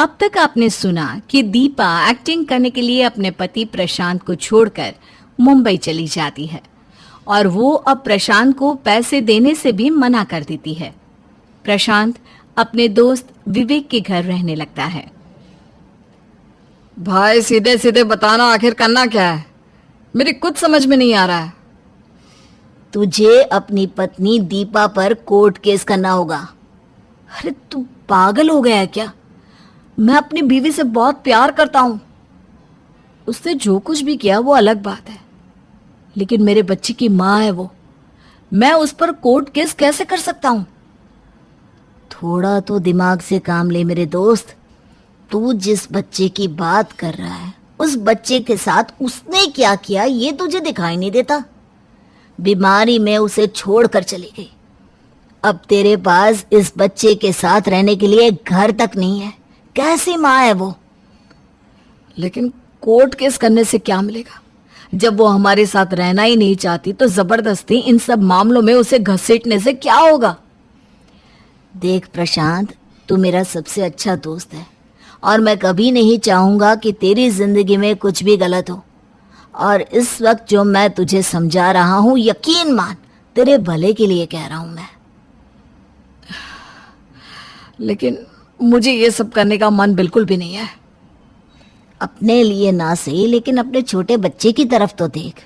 अब तक आपने सुना कि दीपा एक्टिंग करने के लिए अपने पति प्रशांत को छोड़कर मुंबई चली जाती है और वो अब प्रशांत को पैसे देने से भी मना कर देती है। प्रशांत अपने दोस्त विवेक के घर रहने लगता है। भाई सीधे सीधे बताना, आखिर करना क्या है? मेरी कुछ समझ में नहीं आ रहा है। तुझे अपनी पत्नी दीपा पर कोर्ट केस करना होगा। अरे तू पागल हो गया है क्या? मैं अपनी बीवी से बहुत प्यार करता हूं। उसने जो कुछ भी किया वो अलग बात है, लेकिन मेरे बच्चे की माँ है वो। मैं उस पर कोर्ट केस कैसे कर सकता हूं? थोड़ा तो दिमाग से काम ले मेरे दोस्त। तू जिस बच्चे की बात कर रहा है उस बच्चे के साथ उसने क्या किया ये तुझे दिखाई नहीं देता। बीमारी में उसे छोड़कर चली गई। अब तेरे पास इस बच्चे के साथ रहने के लिए घर तक नहीं है। कैसी माँ है वो? लेकिन कोर्ट केस करने से क्या मिलेगा? जब वो हमारे साथ रहना ही नहीं चाहती तो जबरदस्ती इन सब मामलों में उसे घसीटने से क्या होगा? देख प्रशांत, तू मेरा सबसे अच्छा दोस्त है और मैं कभी नहीं चाहूंगा कि तेरी जिंदगी में कुछ भी गलत हो। और इस वक्त जो मैं तुझे समझा रहा हूं, यकीन मान तेरे भले के लिए कह रहा हूं मैं। लेकिन मुझे ये सब करने का मन बिल्कुल भी नहीं है। अपने लिए ना सही, लेकिन अपने छोटे बच्चे की तरफ तो देख।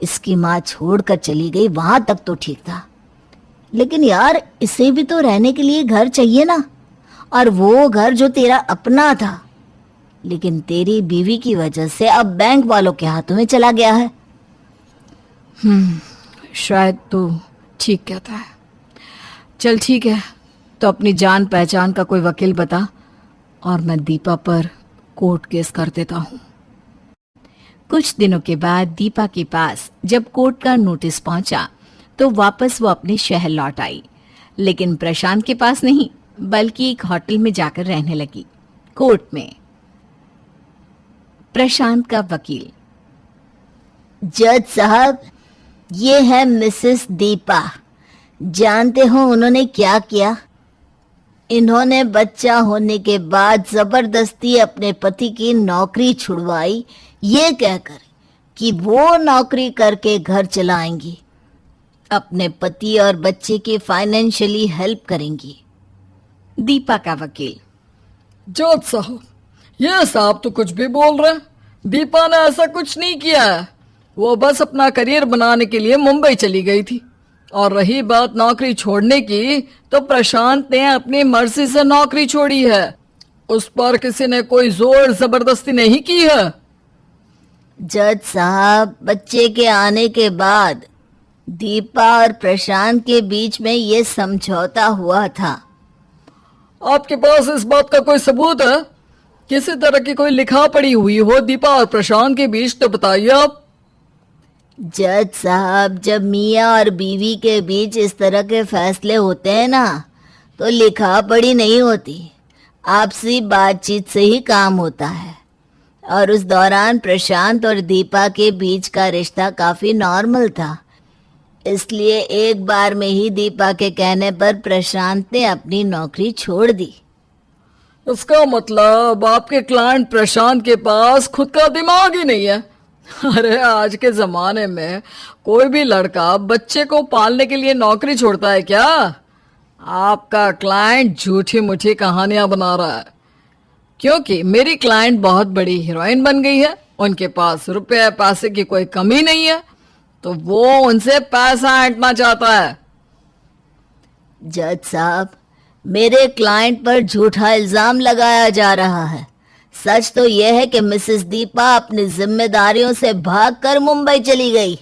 इसकी माँ छोड़कर चली गई, वहां तक तो ठीक था, लेकिन यार इसे भी तो रहने के लिए घर चाहिए ना। और वो घर जो तेरा अपना था, लेकिन तेरी बीवी की वजह से अब बैंक वालों के हाथों में चला गया है। शायद तो ठीक कहता है। चल ठीक है, तो अपनी जान पहचान का कोई वकील बता और मैं दीपा पर कोर्ट केस कर देता हूँ। कुछ दिनों के बाद दीपा के पास जब कोर्ट का नोटिस पहुंचा तो वापस वो अपने शहर लौट आई, लेकिन प्रशांत के पास नहीं, बल्कि एक होटल में जाकर रहने लगी। कोर्ट में प्रशांत का वकील। जज साहब, ये है मिसेस दीपा। जानते हो उन्होंने क्या किया? इन्होंने बच्चा होने के बाद जबरदस्ती अपने पति की नौकरी छुड़वाई, ये कहकर कि वो नौकरी करके घर चलाएंगी, अपने पति और बच्चे की फाइनेंशियली हेल्प करेंगी। दीपा का वकील। जज साहब, ये साहब तो कुछ भी बोल रहे हैं। दीपा ने ऐसा कुछ नहीं किया है। वो बस अपना करियर बनाने के लिए मुंबई चली गई थी। और रही बात नौकरी छोड़ने की, तो प्रशांत ने अपनी मर्जी से नौकरी छोड़ी है। उस पर किसी ने कोई जोर जबरदस्ती नहीं की है। जज साहब, बच्चे के आने के बाद दीपा और प्रशांत के बीच में ये समझौता हुआ था। आपके पास इस बात का कोई सबूत है? किसी तरह की कोई लिखा पड़ी हुई हो दीपा और प्रशांत के बीच, तो बताइए आप। जज साहब, जब मियाँ और बीवी के बीच इस तरह के फैसले होते हैं ना, तो लिखा पढ़ी नहीं होती, आपसी बातचीत से ही काम होता है। और उस दौरान प्रशांत और दीपा के बीच का रिश्ता काफी नॉर्मल था, इसलिए एक बार में ही दीपा के कहने पर प्रशांत ने अपनी नौकरी छोड़ दी। इसका मतलब आपके क्लाइंट प्रशांत के पास खुद का दिमाग ही नहीं है। अरे आज के जमाने में कोई भी लड़का बच्चे को पालने के लिए नौकरी छोड़ता है क्या? आपका क्लाइंट झूठी मूठी कहानियां बना रहा है, क्योंकि मेरी क्लाइंट बहुत बड़ी हीरोइन बन गई है। उनके पास रुपए पैसे की कोई कमी नहीं है, तो वो उनसे पैसा ऐंठना चाहता है। जज साहब, मेरे क्लाइंट पर झूठा इल्जाम लगाया जा रहा है। सच तो यह है कि मिसेस दीपा अपनी जिम्मेदारियों से भागकर मुंबई चली गई।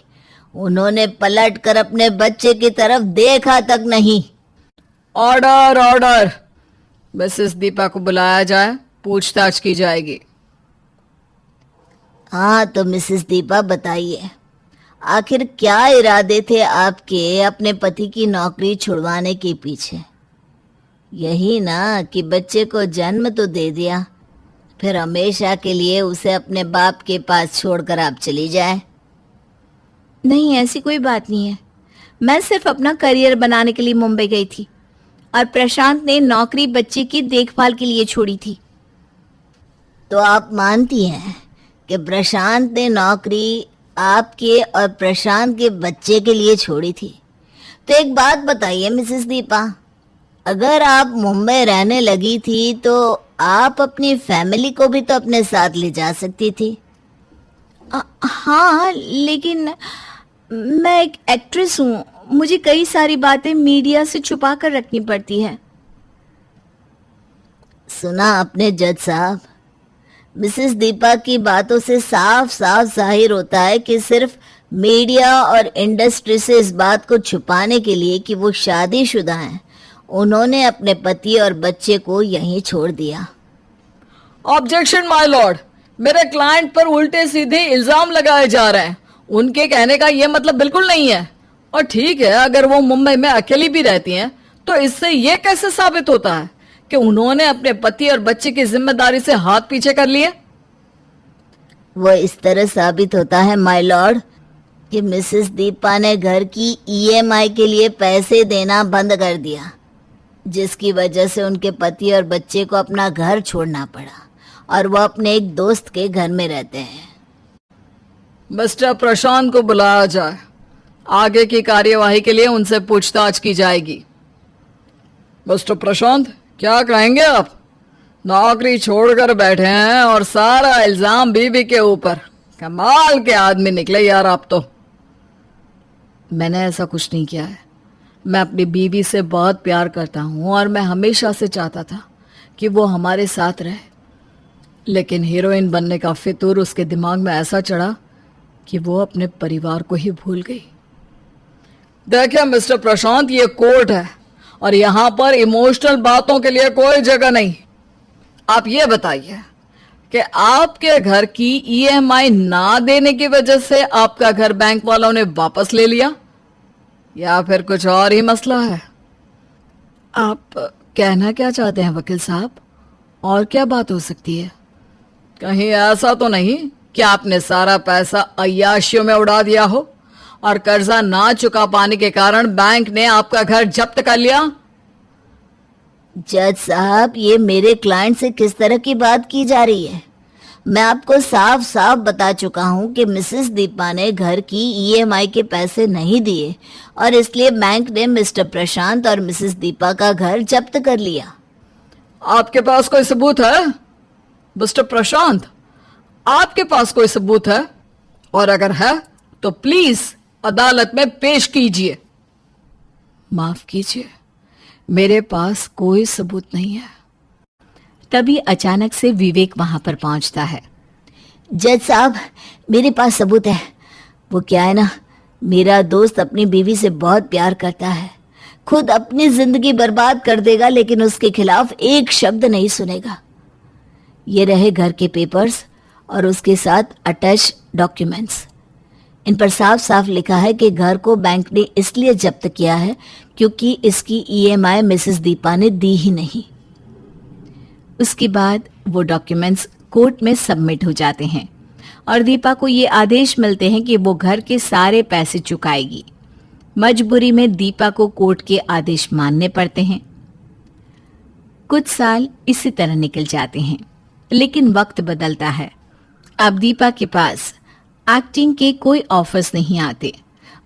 उन्होंने पलटकर अपने बच्चे की तरफ देखा तक नहीं। ऑर्डर ऑर्डर, मिसेस दीपा को बुलाया जाए, पूछताछ की जाएगी। हाँ तो मिसेस दीपा बताइए, आखिर क्या इरादे थे आपके अपने पति की नौकरी छुड़वाने के पीछे? यही ना कि बच्चे को जन्म तो दे दिया, फिर हमेशा के लिए उसे अपने बाप के पास छोड़कर आप चली जाए। नहीं, ऐसी कोई बात नहीं है। मैं सिर्फ अपना करियर बनाने के लिए मुंबई गई थी और प्रशांत ने नौकरी बच्चे की देखभाल के लिए छोड़ी थी। तो आप मानती हैं कि प्रशांत ने नौकरी आपके और प्रशांत के बच्चे के लिए छोड़ी थी? तो एक बात बताइए मिसेस दीपा, अगर आप मुंबई रहने लगी थी तो आप अपनी फैमिली को भी तो अपने साथ ले जा सकती थी। हाँ, लेकिन मैं एक एक्ट्रेस हूँ, मुझे कई सारी बातें मीडिया से छुपा कर रखनी पड़ती है। सुना आपने जज साहब, मिसेस दीपा की बातों से साफ साफ जाहिर होता है कि सिर्फ मीडिया और इंडस्ट्री से इस बात को छुपाने के लिए कि वो शादीशुदा हैं, उन्होंने अपने पति और बच्चे को यहीं छोड़ दिया। ऑब्जेक्शन माय लॉर्ड, मेरे क्लाइंट पर उल्टे सीधे इल्जाम लगाए जा रहे हैं। उनके कहने का यह मतलब बिल्कुल नहीं है। और ठीक है, अगर वो मुंबई में अकेली भी रहती हैं तो इससे यह कैसे साबित होता है कि उन्होंने अपने पति और बच्चे की जिम्मेदारी से हाथ पीछे कर लिए? वो इस तरह साबित होता है माय लॉर्ड कि मिसेस दीपा ने घर की ईएमआई के लिए पैसे देना बंद कर दिया, जिसकी वजह से उनके पति और बच्चे को अपना घर छोड़ना पड़ा और वो अपने एक दोस्त के घर में रहते हैं। मिस्टर प्रशांत को बुलाया जाए, आगे की कार्यवाही के लिए उनसे पूछताछ की जाएगी। मिस्टर प्रशांत, क्या कहेंगे आप? नौकरी छोड़कर बैठे हैं और सारा इल्जाम बीवी के ऊपर। कमाल के आदमी निकले यार आप तो। मैंने ऐसा कुछ नहीं किया है। मैं अपनी बीवी से बहुत प्यार करता हूं और मैं हमेशा से चाहता था कि वो हमारे साथ रहे, लेकिन हीरोइन बनने का फितूर उसके दिमाग में ऐसा चढ़ा कि वो अपने परिवार को ही भूल गई। देखिए मिस्टर प्रशांत, ये कोर्ट है और यहां पर इमोशनल बातों के लिए कोई जगह नहीं। आप ये बताइए कि आपके घर की ईएमआई ना देने की वजह से आपका घर बैंक वालों ने वापस ले लिया या फिर कुछ और ही मसला है? आप कहना क्या चाहते हैं वकील साहब? और क्या बात हो सकती है? कहीं ऐसा तो नहीं कि आपने सारा पैसा अय्याशियों में उड़ा दिया हो और कर्जा ना चुका पाने के कारण बैंक ने आपका घर जब्त कर लिया? जज साहब, ये मेरे क्लाइंट से किस तरह की बात की जा रही है? मैं आपको साफ साफ बता चुका हूं कि मिसेस दीपा ने घर की ईएमआई के पैसे नहीं दिए और इसलिए बैंक ने मिस्टर प्रशांत और मिसेस दीपा का घर जब्त कर लिया। आपके पास कोई सबूत है मिस्टर प्रशांत? आपके पास कोई सबूत है? और अगर है तो प्लीज अदालत में पेश कीजिए। माफ कीजिए, मेरे पास कोई सबूत नहीं है। तभी अचानक से विवेक वहां पर पहुंचता है। जज साहब, मेरे पास सबूत है। वो क्या है ना, मेरा दोस्त अपनी बीवी से बहुत प्यार करता है, खुद अपनी जिंदगी बर्बाद कर देगा लेकिन उसके खिलाफ एक शब्द नहीं सुनेगा। ये रहे घर के पेपर्स और उसके साथ अटैच डॉक्यूमेंट्स। इन पर साफ साफ लिखा है कि घर को बैंक ने इसलिए जब्त किया है क्योंकि इसकी ईएमआई मिसेस दीपा ने दी ही नहीं। उसके बाद वो डॉक्यूमेंट्स कोर्ट में सबमिट हो जाते हैं और दीपा को ये आदेश मिलते हैं कि वो घर के सारे पैसे चुकाएगी। मजबूरी में दीपा को कोर्ट के आदेश मानने पड़ते हैं। कुछ साल इसी तरह निकल जाते हैं, लेकिन वक्त बदलता है। अब दीपा के पास एक्टिंग के कोई ऑफर्स नहीं आते,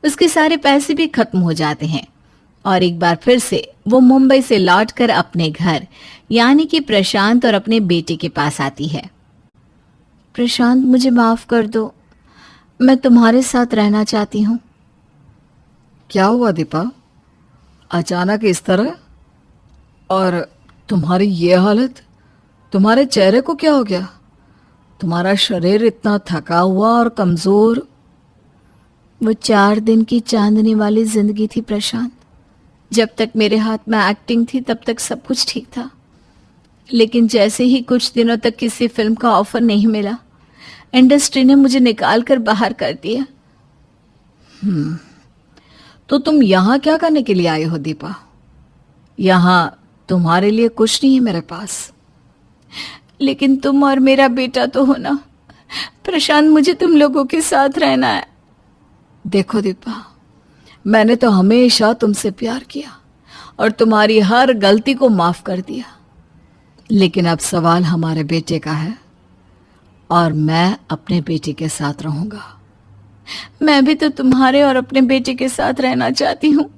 उसके सारे पैसे भी खत्म हो जाते हैं और एक बार फिर से वो मुंबई से लौटकर अपने घर यानी कि प्रशांत और अपने बेटे के पास आती है। प्रशांत, मुझे माफ कर दो, मैं तुम्हारे साथ रहना चाहती हूँ। क्या हुआ दीपा, अचानक इस तरह? और तुम्हारी ये हालत, तुम्हारे चेहरे को क्या हो गया? तुम्हारा शरीर इतना थका हुआ और कमजोर। वो 4 दिन की चांदनी वाली जिंदगी थी प्रशांत। जब तक मेरे हाथ में एक्टिंग थी तब तक सब कुछ ठीक था, लेकिन जैसे ही कुछ दिनों तक किसी फिल्म का ऑफर नहीं मिला, इंडस्ट्री ने मुझे निकाल कर बाहर कर दिया। तो तुम यहाँ क्या करने के लिए आई हो दीपा? यहाँ तुम्हारे लिए कुछ नहीं है मेरे पास। लेकिन तुम और मेरा बेटा तो हो ना प्रशांत, मुझे तुम लोगों के साथ रहना है। देखो दीपा, मैंने तो हमेशा तुमसे प्यार किया और तुम्हारी हर गलती को माफ कर दिया, लेकिन अब सवाल हमारे बेटे का है। और मैं अपने बेटे के साथ रहूंगा। मैं भी तो तुम्हारे और अपने बेटे के साथ रहना चाहती हूँ।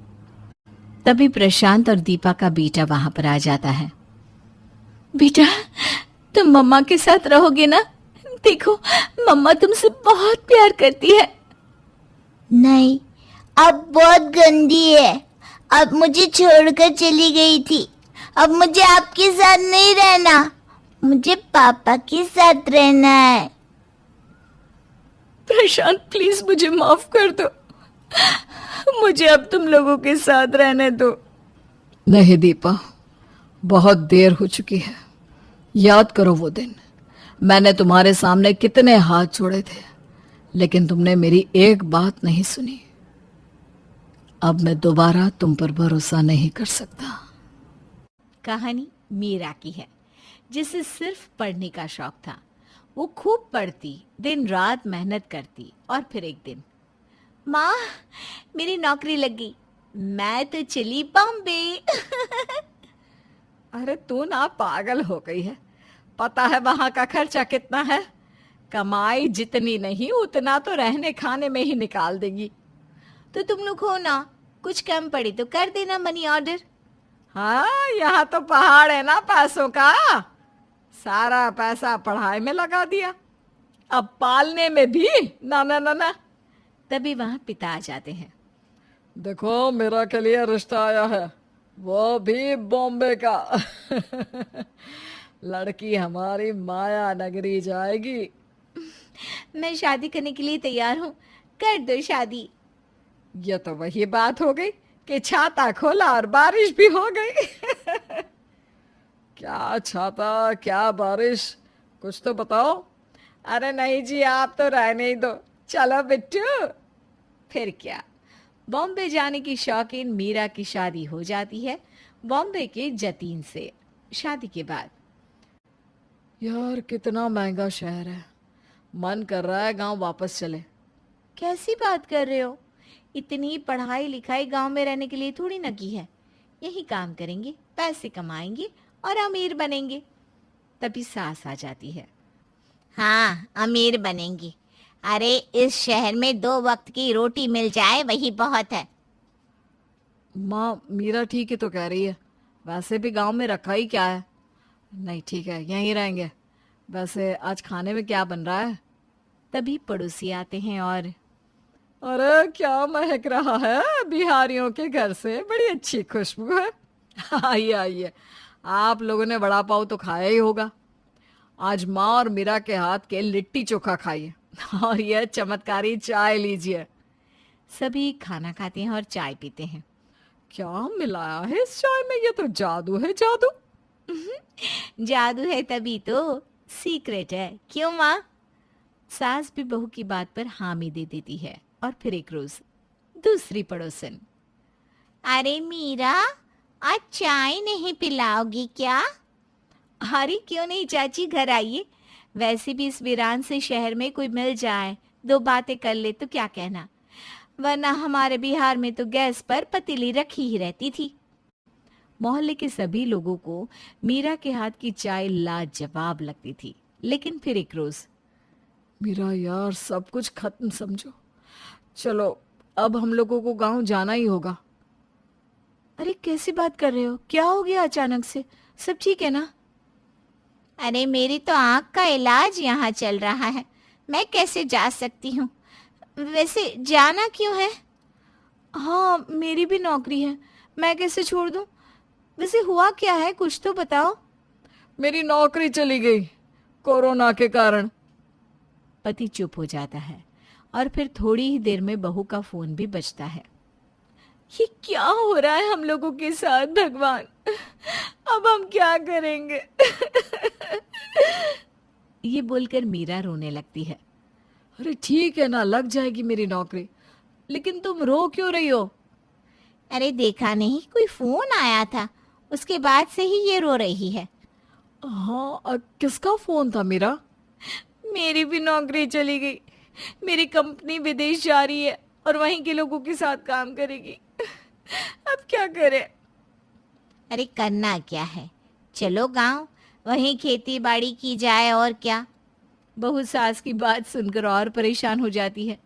तभी प्रशांत और दीपा का बेटा वहां पर आ जाता है। बेटा, तुम मम्मा के साथ रहोगे ना? देखो, मम्मा तुमसे बहुत प्यार करती है। नहीं, अब बहुत गंदी है। अब मुझे छोड़कर चली गई थी। अब मुझे आपके साथ नहीं रहना। मुझे पापा के साथ रहना है। प्रशांत, प्लीज मुझे माफ कर दो। मुझे अब तुम लोगों के साथ रहने दो। नहीं दीपा, बहुत देर हो चुकी है। याद करो वो दिन, मैंने तुम्हारे सामने कितने हाथ जोड़े थे, लेकिन तुमने मेरी एक बात नहीं सुनी। अब मैं दोबारा तुम पर भरोसा नहीं कर सकता। कहानी मीरा की है, जिसे सिर्फ पढ़ने का शौक था। वो खूब पढ़ती, दिन रात मेहनत करती, और फिर एक दिन, माँ, मेरी नौकरी लग गई, मैं तो चली बॉम्बे। अरे तू ना पागल हो गई है? पता है वहां का खर्चा कितना है? कमाई जितनी नहीं उतना तो रहने खाने में ही निकाल देगी। तो तुम लोग हो ना, कुछ कम पड़ी तो कर देना मनी ऑर्डर। हाँ, यहाँ तो पहाड़ है ना पैसों का। सारा पैसा पढ़ाई में लगा दिया, अब पालने में भी ना ना ना ना। तभी वहां पिता आ जाते हैं। देखो, मेरा के लिए रिश्ता आया है, वो भी बॉम्बे का। लड़की हमारी माया नगरी जाएगी। मैं शादी करने के लिए तैयार हूँ, कर दो शादी। ये तो वही बात हो गई कि छाता खोला और बारिश भी हो गई। क्या छाता, क्या बारिश, कुछ तो बताओ। अरे नहीं जी, आप तो रहने ही दो, चलो बिट्टू। फिर क्या, बॉम्बे जाने की शौकीन मीरा की शादी हो जाती है बॉम्बे के जतीन से। शादी के बाद, यार कितना महंगा शहर है, मन कर रहा है गांव वापस चले। कैसी बात कर रहे हो? इतनी पढ़ाई लिखाई गांव में रहने के लिए थोड़ी न की है। यही काम करेंगे, पैसे कमाएंगे और अमीर बनेंगे। तभी सास आ जाती है। हाँ, अमीर बनेंगी। अरे इस शहर में 2 वक्त की रोटी मिल जाए वही बहुत है। माँ, मीरा ठीक ही तो कह रही है। वैसे भी गांव में रखा ही क्या है। नहीं ठीक है, यहीं रहेंगे। वैसे आज खाने में क्या बन रहा है? तभी पड़ोसी आते हैं और, अरे क्या महक रहा है, बिहारियों के घर से बड़ी अच्छी खुशबू है। आइए आइए, आप लोगों ने वड़ा पाव तो खाया ही होगा। आज माँ और मीरा के हाथ के लिट्टी चोखा खाइए, और यह चमत्कारी चाय लीजिए। सभी खाना खाते हैं और चाय पीते हैं। क्या मिलाया है इस चाय में? ये तो जादू है, जादू। जादू है तभी तो, सीक्रेट है। क्यों माँ? सास भी बहू की बात पर हामी दे देती है। और फिर एक रोज दूसरी पड़ोसन, अरे मीरा, आज चाय नहीं पिलाओगी क्या? अरे क्यों नहीं चाची, घर आइए। वैसे भी इस वीरान से शहर में कोई मिल जाए, 2 बातें कर ले तो क्या कहना, वरना हमारे बिहार में तो गैस पर पतीली रखी ही रहती थी। मोहल्ले के सभी लोगों को मीरा के हाथ की चाय लाजवाब लगती थी। लेकिन फिर एक रोज, मीरा यार, सब कुछ खत्म समझो। चलो, अब हम लोगों को गांव जाना ही होगा। अरे कैसी बात कर रहे हो? क्या हो गया अचानक से? सब ठीक है ना? अरे मेरी तो आँख का इलाज यहाँ चल रहा है, मैं कैसे जा सकती हूँ? वैसे जाना क्यों है? हाँ, मेरी भी नौकरी है, मैं कैसे छोड़ दूं? वैसे हुआ क्या है, कुछ तो बताओ। मेरी नौकरी चली गई कोरोना के कारण। पति चुप हो जाता है और फिर थोड़ी ही देर में बहू का फोन भी बजता है। ये क्या हो रहा है हम लोगों के साथ भगवान? अब हम क्या करेंगे? ये बोलकर मीरा रोने लगती है। अरे ठीक है ना, लग जाएगी मेरी नौकरी, लेकिन तुम रो क्यों रही हो? अरे देखा नहीं, कोई फोन आया था, उसके बाद से ही ये रो रही है। हाँ, किसका फोन था मीरा? मेरी भी नौकरी चली गई। मेरी कंपनी विदेश जा रही है और वहीं के लोगों के साथ काम करेगी। अब क्या करें? अरे करना क्या है, चलो गांव, वहीं खेती बाड़ी की जाए और क्या। बहू सास की बात सुनकर और परेशान हो जाती है।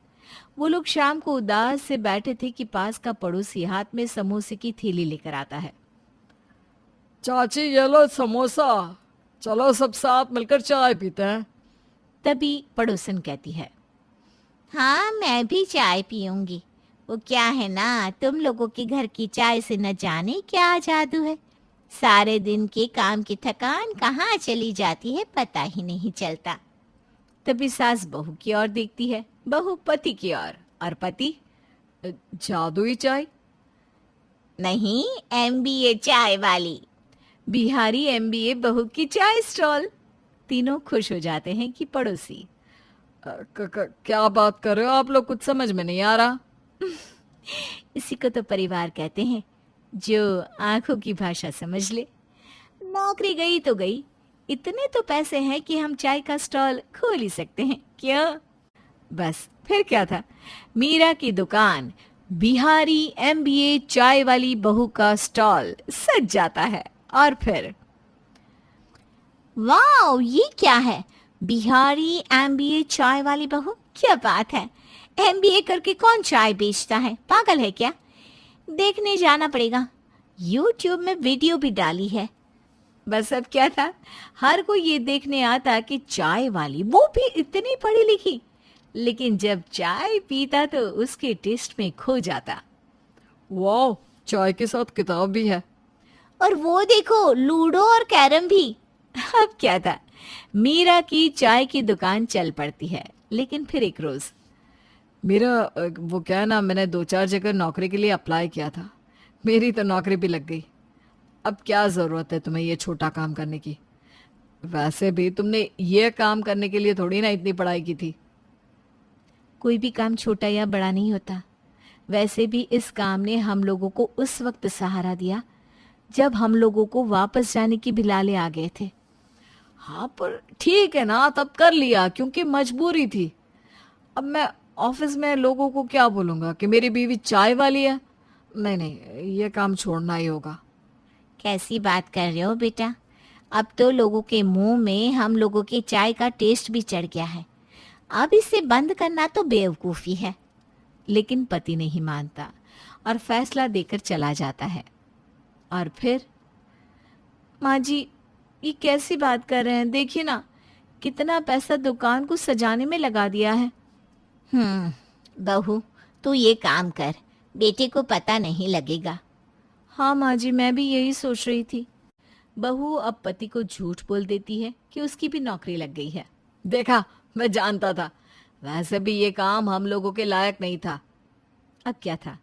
वो लोग शाम को उदास से बैठे थे कि पास का पड़ोसी हाथ में समोसे की थैली लेकर आता है। चाची ये लो समोसा, चलो सब साथ मिलकर चाय पीते हैं। तभी पड़ोसन कहती है, हाँ, मैं भी चाय पीऊंगी। वो क्या है ना, तुम लोगों के घर की चाय से न जाने क्या जादू है। सारे दिन के काम की थकान कहाँ चली जाती है पता ही नहीं चलता। तभी सास बहू की ओर देखती है, बहू पति की ओर, और पति, जादुई चाय? नहीं, एमबीए चाय वाली। बिहारी एमबीए बहू की चाय स्टॉल। तीनों खुश हो जाते हैं कि पड़ोसी। क्या बात कर रहे हो आप लोग, कुछ समझ में नहीं आ रहा। इसी को तो परिवार कहते हैं, जो आंखों की भाषा समझ ले। नौकरी गई तो गई, इतने तो पैसे हैं कि हम चाय का स्टॉल खोल ही सकते हैं, क्यों? बस फिर क्या था, मीरा की दुकान बिहारी एमबीए चाय वाली बहू का स्टॉल सज जाता है। और फिर वाह, ये क्या है? बिहारी एमबीए चाय वाली बहू, क्या बात है। एमबीए करके कौन चाय बेचता है, पागल है क्या? देखने जाना पड़ेगा। यूट्यूब में वीडियो भी डाली है। बस अब क्या था, हर कोई ये देखने आता कि चाय वाली, वो भी इतनी पढ़ी लिखी, लेकिन जब चाय पीता तो उसके टेस्ट में खो जाता। वाह, चाय के साथ किताब भी है। और वो देखो, लूडो और कैरम भी। अब क्या था, मीरा की चाय की दुकान चल पड़ती है। लेकिन फिर एक रोज, मेरा वो क्या है ना, मैंने 2-4 जगह नौकरी के लिए अप्लाई किया था, मेरी तो नौकरी भी लग गई। अब क्या ज़रूरत है तुम्हें ये छोटा काम करने की? वैसे भी तुमने ये काम करने के लिए थोड़ी ना इतनी पढ़ाई की थी। कोई भी काम छोटा या बड़ा नहीं होता। वैसे भी इस काम ने हम लोगों को उस वक्त सहारा दिया जब हम लोगों को वापस जाने की भिलाले आ गए थे। हाँ, पर ठीक है ना, तब कर लिया क्योंकि मजबूरी थी। अब मैं ऑफिस में लोगों को क्या बोलूँगा कि मेरी बीवी चाय वाली है? नहीं नहीं, ये काम छोड़ना ही होगा। कैसी बात कर रहे हो बेटा? अब तो लोगों के मुंह में हम लोगों के चाय का टेस्ट भी चढ़ गया है। अब इसे बंद करना तो बेवकूफ़ी है। लेकिन पति नहीं मानता और फैसला देकर चला जाता है। और फिर, माँ जी, ये कैसी बात कर रहे हैं? देखिए ना, कितना पैसा दुकान को सजाने में लगा दिया है। बहू, तू ये काम कर, बेटे को पता नहीं लगेगा। हाँ माँ जी, मैं भी यही सोच रही थी। बहू अब पति को झूठ बोल देती है कि उसकी भी नौकरी लग गई है। देखा, मैं जानता था। वैसे भी ये काम हम लोगों के लायक नहीं था। अब क्या था,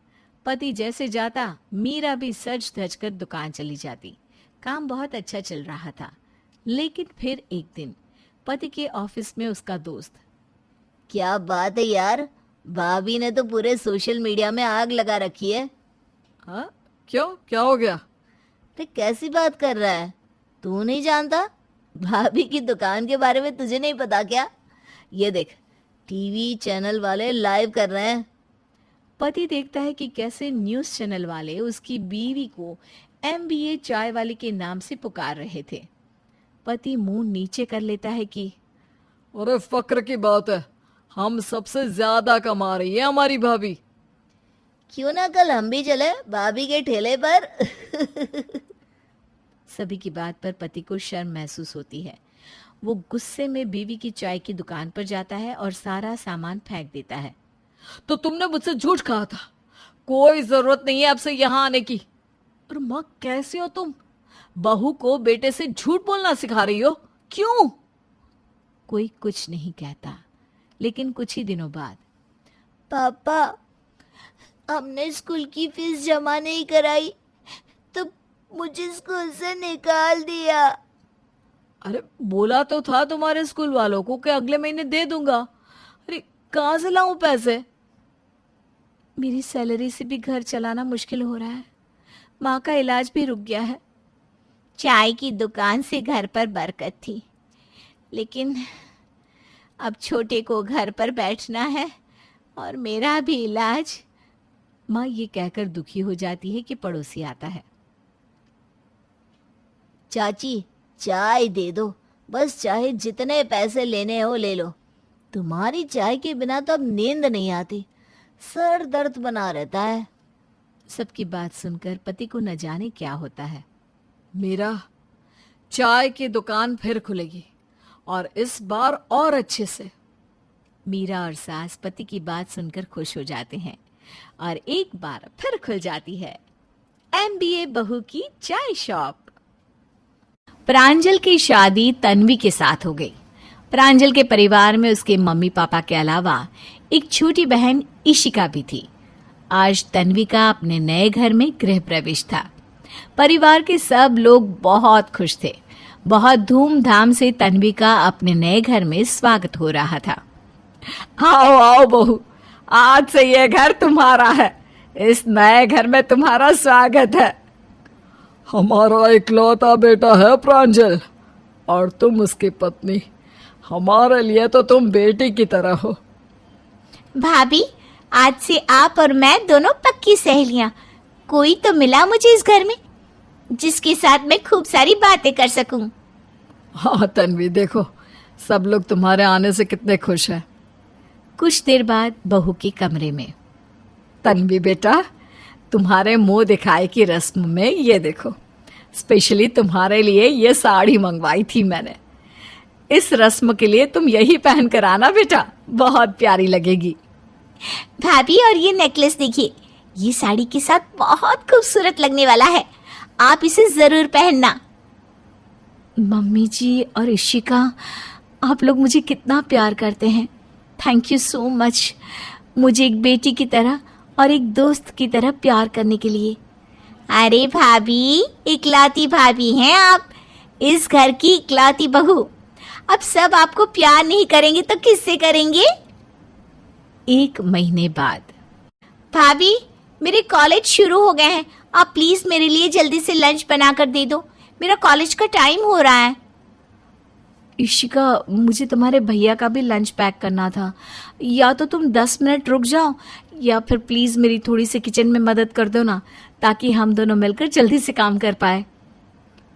पति जैसे जाता, मीरा भी सज धज कर दुकान चली जाती। काम बहुत अच्छा चल रहा था। लेकिन फिर एक दिन पति के ऑफिस में उसका दोस्त, क्या बात है यार, भाभी ने तो पूरे सोशल मीडिया में आग लगा रखी है। हाँ, क्यों, क्या हो गया? अरे कैसी बात कर रहा है, तू नहीं जानता? भाभी की दुकान के बारे में तुझे नहीं पता क्या? ये देख, टीवी चैनल वाले लाइव कर रहे हैं। पति देखता है कि कैसे न्यूज़ चैनल वाले उसकी बीवी को एमबीए चाय वाली के नाम से पुकार रहे थे। पति मुंह नीचे कर लेता है कि अरे फक्र की बात है, हम सबसे ज्यादा कमा रही है हमारी भाभी। क्यों ना कल हम भी चले भाभी के ठेले पर। सभी की बात पर पति को शर्म महसूस होती है। वो गुस्से में बीवी की चाय की दुकान पर जाता है और सारा सामान फेंक देता है। तो तुमने मुझसे झूठ कहा था, कोई जरूरत नहीं है आपसे यहाँ आने की। और माँ, कैसे हो तुम? बहू को बेटे से झूठ बोलना सिखा रही हो, क्यों? कोई कुछ नहीं कहता। लेकिन कुछ ही दिनों बाद, पापा, हमने स्कूल की फीस जमा नहीं कराई तो मुझे स्कूल से निकाल दिया। अरे बोला तो था तुम्हारे स्कूल वालों को कि अगले महीने दे दूंगा। अरे कहाँ से लाऊं पैसे? मेरी सैलरी से भी घर चलाना मुश्किल हो रहा है। माँ का इलाज भी रुक गया है। चाय की दुकान से घर पर बरकत थी, लेकिन अब छोटे को घर पर बैठना है और मेरा भी इलाज। माँ ये कहकर दुखी हो जाती है कि पड़ोसी आता है। चाची, चाय दे दो, बस चाहे जितने पैसे लेने हो ले लो। तुम्हारी चाय के बिना तो अब नींद नहीं आती, सर दर्द बना रहता है। सबकी बात सुनकर पति को न जाने क्या होता है। मीरा, चाय की दुकान फिर खुलेगी और इस बार और अच्छे से। मीरा और सास पति की बात सुनकर खुश हो जाते हैं और एक बार फिर खुल जाती है MBA बहू की चाय शॉप। प्रांजल की शादी तन्वी के साथ हो गई। प्रांजल के परिवार में उसके मम्मी पापा के अलावा एक छोटी बहन इशिका भी थी। आज तन्वी का अपने नए घर में गृह प्रवेश था। परिवार के सब लोग बहुत खुश थे। बहुत धूमधाम से तन्वी का अपने नए घर में स्वागत हो रहा था। आओ आओ बहू, आज से ये घर तुम्हारा है। इस नए घर में तुम्हारा स्वागत है। हमारा इकलौता बेटा है प्रांजल, और तुम उसकी पत्नी। हमारे लिए तो तुम बेटी की तरह हो। भाभी, आज से आप और मैं दोनों पक्की सहेलियां। कोई तो मिला मुझे इस घर में जिसके साथ मैं खूब सारी बातें कर सकूं। हाँ तन्वी, देखो सब लोग तुम्हारे आने से कितने खुश हैं। कुछ देर बाद बहू के कमरे में। तन्वी बेटा, तुम्हारे मुंह दिखाए की रस्म में ये देखो, स्पेशली तुम्हारे लिए ये साड़ी मंगवाई थी मैंने। इस रस्म के लिए तुम यही पहन कर आना बेटा, बहुत प्यारी लगेगी। भाभी, और ये नेकलेस देखिए, ये साड़ी के साथ बहुत खूबसूरत लगने वाला है। आप इसे जरूर पहनना। मम्मी जी और इशिका, आप लोग मुझे कितना प्यार करते हैं। थैंक यू सो मच, मुझे एक बेटी की तरह और एक दोस्त की तरह प्यार करने के लिए। अरे भाभी, इकलौती भाभी हैं आप, इस घर की इकलौती बहू। अब सब आपको प्यार नहीं करेंगे तो किससे करेंगे? 1 महीने बाद। भाभी, मेरे कॉलेज शुरू हो गए हैं। आप प्लीज मेरे लिए जल्दी से लंच बना कर दे दो। मेरा कॉलेज का टाइम हो रहा है। इशिका, मुझे तुम्हारे भैया का भी लंच पैक करना था। या तो तुम 10 मिनट रुक जाओ, या फिर प्लीज मेरी थोड़ी सी किचन में मदद कर दो ना, ताकि हम दोनों मिलकर जल्दी से काम कर पाए।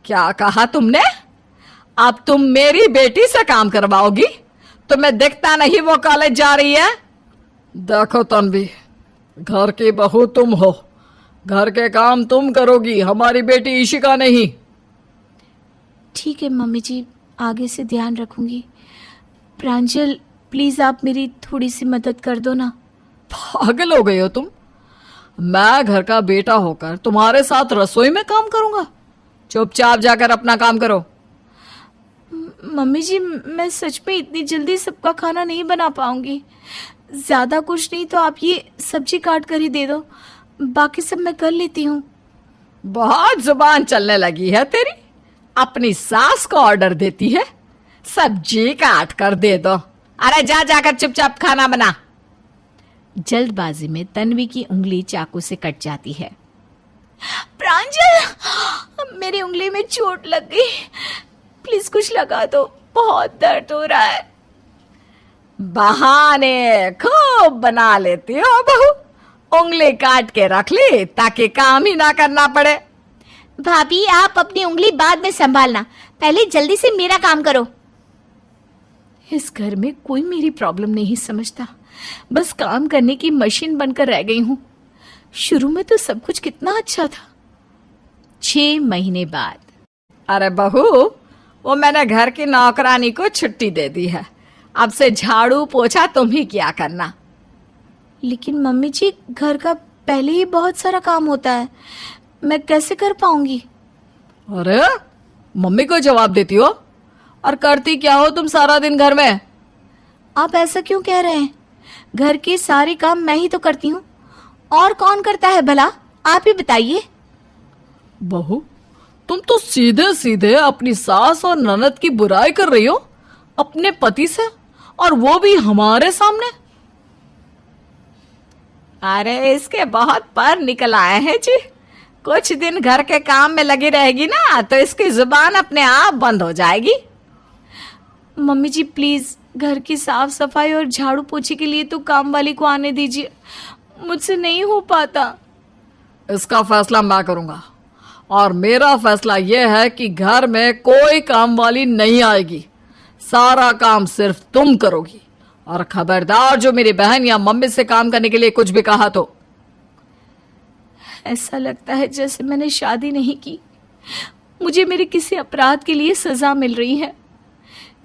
क्या कहा तुमने? अब तुम मेरी बेटी से काम करवाओगी? तुम्हें दिखता नहीं वो कॉलेज जा रही है? देखो तन्वी, घर की बहू तुम हो, घर के काम तुम करोगी, हमारी बेटी इशिका नहीं। ठीक है मम्मी जी, आगे से ध्यान रखूंगी। प्रांजल, प्लीज आप मेरी थोड़ी सी मदद कर दो ना। पागल हो गई हो तुम? मैं घर का बेटा होकर तुम्हारे साथ रसोई में काम करूंगा? चुपचाप जाकर अपना काम करो। मम्मी जी, मैं सच में इतनी जल्दी सबका खाना नहीं बना पाऊंगी। ज्यादा कुछ नहीं तो आप ये सब्जी काट कर ही दे दो, बाकी सब मैं कर लेती हूँ। बहुत जुबान चलने लगी है तेरी। अपनी सास को ऑर्डर देती है सब्जी काट कर दे दो। अरे जा जाकर चुपचाप खाना बना। जल्दबाजी में तन्वी की उंगली चाकू से कट जाती है। प्रांजल, मेरी उंगली में चोट लग गई, प्लीज कुछ लगा दो, बहुत दर्द हो रहा है। बहाने खूब बना लेती हो बहू। उंगली काट के रख ली ताकि काम ही ना करना पड़े। भाभी, आप अपनी उंगली बाद में संभालना, पहले जल्दी से मेरा काम करो। इस घर में कोई मेरी प्रॉब्लम नहीं समझता, बस काम करने की मशीन बनकर रह गई हूँ। शुरू में तो सब कुछ कितना अच्छा था। 6 महीने बाद। अरे बहू, वो मैंने घर की नौकरानी को छुट्टी दे दी है। अब से झाड़ू पोछा तुम ही किया करना। लेकिन मम्मी जी, घर का पहले ही बहुत सारा काम होता है, मैं कैसे कर पाऊंगी? अरे मम्मी को जवाब देती हो, और करती क्या हो तुम सारा दिन घर में? आप ऐसा क्यों कह रहे हैं? घर के सारे काम मैं ही तो करती हूँ, और कौन करता है भला? आप ही बताइए। बहू, तुम तो सीधे सीधे अपनी सास और ननद की बुराई कर रही हो अपने पति से, और वो भी हमारे सामने। अरे इसके बहुत पर निकल आए हैं जी। कुछ दिन घर के काम में लगी रहेगी ना तो इसकी जुबान अपने आप बंद हो जाएगी। मम्मी जी प्लीज, घर की साफ सफाई और झाड़ू पोछे के लिए तो काम वाली को आने दीजिए, मुझसे नहीं हो पाता। इसका फैसला मैं करूंगा, और मेरा फैसला यह है कि घर में कोई काम वाली नहीं आएगी, सारा काम सिर्फ तुम करोगी। और खबरदार जो मेरी बहन या मम्मी से काम करने के लिए कुछ भी कहा तो। ऐसा लगता है जैसे मैंने शादी नहीं की, मुझे मेरे किसी अपराध के लिए सजा मिल रही है।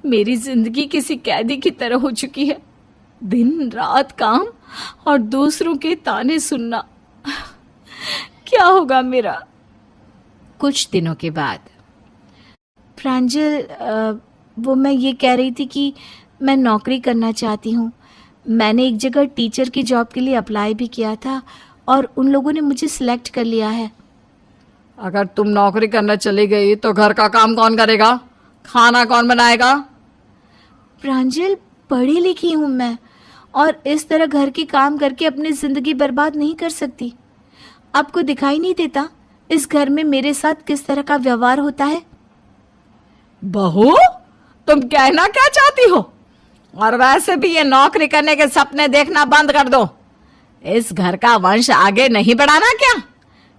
मेरी जिंदगी किसी कैदी की तरह हो चुकी है, दिन रात काम और दूसरों के ताने सुनना। क्या होगा मेरा? कुछ दिनों के बाद प्रांजल, वो मैं ये कह रही थी कि मैं नौकरी करना चाहती हूँ। मैंने एक जगह टीचर की जॉब के लिए अप्लाई भी किया था और उन लोगों ने मुझे सिलेक्ट कर लिया है। अगर तुम नौकरी करने चली गई तो घर का काम कौन करेगा? खाना कौन बनाएगा? प्रांजल, पढ़ी लिखी हूँ मैं और इस तरह घर के काम करके अपनी जिंदगी बर्बाद नहीं कर सकती। आपको दिखाई नहीं देता इस घर में मेरे साथ किस तरह का व्यवहार होता है? बहू, तुम कहना क्या चाहती हो? और वैसे भी ये नौकरी करने के सपने देखना बंद कर दो। इस घर का वंश आगे नहीं बढ़ाना क्या?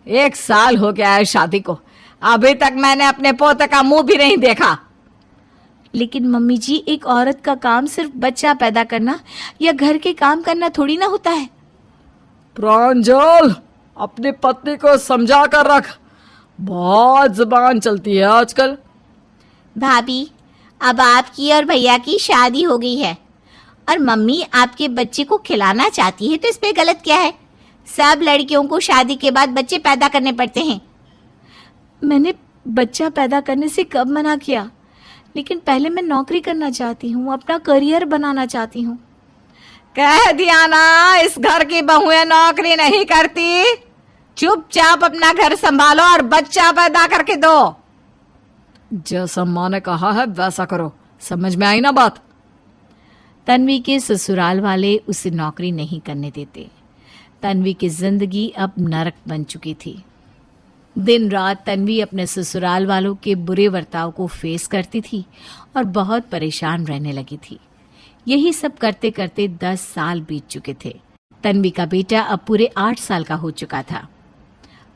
1 साल हो गया है शादी को, अभी तक मैंने अपने पोते का मुंह भी नहीं देखा। लेकिन मम्मी जी, एक औरत का काम सिर्फ बच्चा पैदा करना या घर के काम करना थोड़ी ना होता है। प्रांजल, अपनी पत्नी को समझा कर रख, बहुत जुबान चलती है आजकल। भाभी, अब आपकी और भैया की शादी हो गई है और मम्मी आपके बच्चे को खिलाना चाहती है, तो इस पे गलत क्या है? सब लड़कियों को शादी के बाद बच्चे पैदा करने पड़ते हैं। मैंने बच्चा पैदा करने से कब मना किया? लेकिन पहले मैं नौकरी करना चाहती हूँ, अपना करियर बनाना चाहती हूँ। कह दिया ना, इस घर की बहुएं नौकरी नहीं करती। चुपचाप अपना घर संभालो और बच्चा पैदा करके दो। जैसा माँ ने कहा है वैसा करो, समझ में आई ना बात? तन्वी के ससुराल वाले उसे नौकरी नहीं करने देते। तन्वी की जिंदगी अब नरक बन चुकी थी। दिन रात तन्वी अपने ससुराल वालों के बुरे बर्ताव को फेस करती थी और बहुत परेशान रहने लगी थी। यही सब करते करते 10 साल बीत चुके थे। तन्वी का बेटा अब पूरे 8 साल का हो चुका था।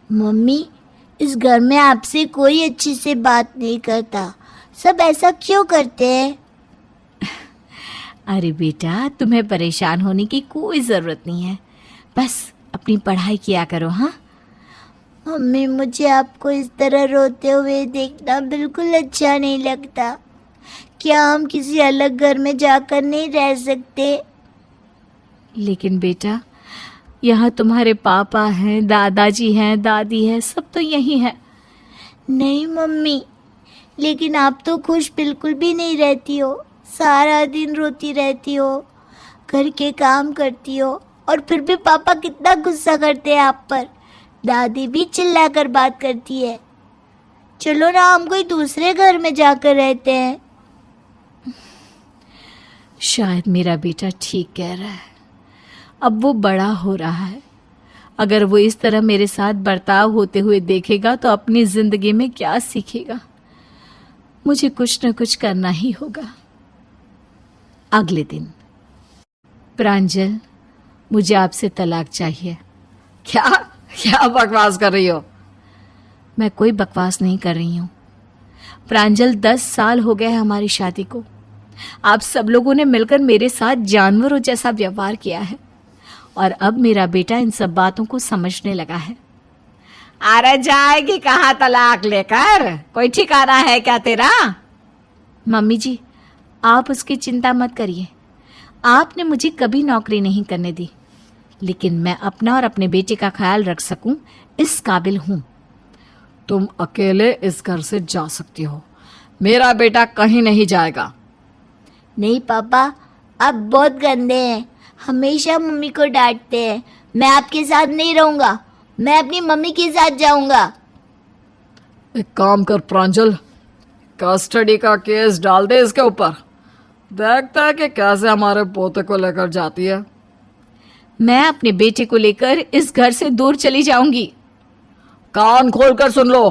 मम्मी, इस घर में आपसे कोई अच्छे से बात नहीं करता, सब ऐसा क्यों करते हैं? अरे बेटा, तुम्हें परेशान होने की कोई ज़रूरत नहीं है, बस अपनी पढ़ाई किया करो। हाँ मम्मी, मुझे आपको इस तरह रोते हुए देखना बिल्कुल अच्छा नहीं लगता। क्या हम किसी अलग घर में जाकर नहीं रह सकते? लेकिन बेटा, यहाँ तुम्हारे पापा हैं, दादाजी हैं, दादी है, सब तो यही है। नहीं मम्मी, लेकिन आप तो खुश बिल्कुल भी नहीं रहती हो। सारा दिन रोती रहती हो, घर के काम करती हो और फिर भी पापा कितना गुस्सा करते हैं आप पर। दादी भी चिल्लाकर बात करती है। चलो ना, हम कोई दूसरे घर में जाकर रहते हैं। शायद मेरा बेटा ठीक कह रहा है। अब वो बड़ा हो रहा है। अगर वो इस तरह मेरे साथ बर्ताव होते हुए देखेगा तो अपनी जिंदगी में क्या सीखेगा? मुझे कुछ न कुछ करना ही होगा। अगले दिन, प्रांजल, मुझे आपसे तलाक चाहिए। क्या बकवास कर रही हो? मैं कोई बकवास नहीं कर रही हूँ प्रांजल। 10 साल हो गए हैं हमारी शादी को। आप सब लोगों ने मिलकर मेरे साथ जानवरों जैसा व्यवहार किया है और अब मेरा बेटा इन सब बातों को समझने लगा है। अरे जाएगी कहाँ तलाक लेकर? कोई ठिकाना है क्या तेरा? मम्मी जी, आप उसकी चिंता मत करिए। आपने मुझे कभी नौकरी नहीं करने दी, लेकिन मैं अपना और अपने बेटे का ख्याल रख सकूं, इस काबिल हूं। तुम अकेले इस घर से जा सकती हो, मेरा बेटा कहीं नहीं जाएगा। नहीं पापा, आप बहुत गंदे हैं, हमेशा मम्मी को डांटते हैं। मैं आपके साथ नहीं रहूंगा, मैं अपनी मम्मी के साथ जाऊंगा। एक काम कर प्रांजल, कस्टडी का केस डाल दे इसके ऊपर। देखता है कि कैसे हमारे पोते को लेकर जाती है। मैं अपने बेटे को लेकर इस घर से दूर चली जाऊंगी। कान खोलकर सुन लो,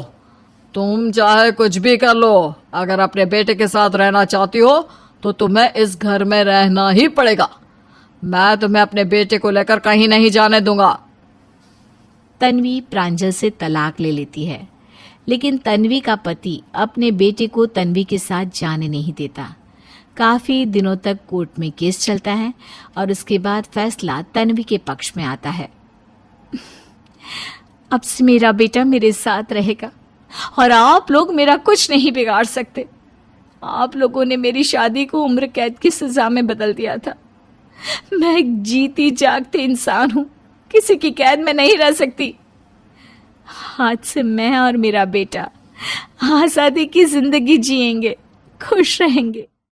तुम चाहे कुछ भी कर लो, अगर अपने बेटे के साथ रहना चाहती हो तो तुम्हें इस घर में रहना ही पड़ेगा। मैं तुम्हें अपने बेटे को लेकर कहीं नहीं जाने दूंगा। तन्वी प्रांजल से तलाक ले लेती है, लेकिन तन्वी का पति अपने बेटे को तन्वी के साथ जाने नहीं देता। काफी दिनों तक कोर्ट में केस चलता है और उसके बाद फैसला तन्वी के पक्ष में आता है। अब से मेरा बेटा मेरे साथ रहेगा और आप लोग मेरा कुछ नहीं बिगाड़ सकते। आप लोगों ने मेरी शादी को उम्र कैद की सजा में बदल दिया था। मैं एक जीती जागती इंसान हूं, किसी की कैद में नहीं रह सकती। आज से मैं और मेरा बेटा आजादी की जिंदगी जिएंगे, खुश रहेंगे।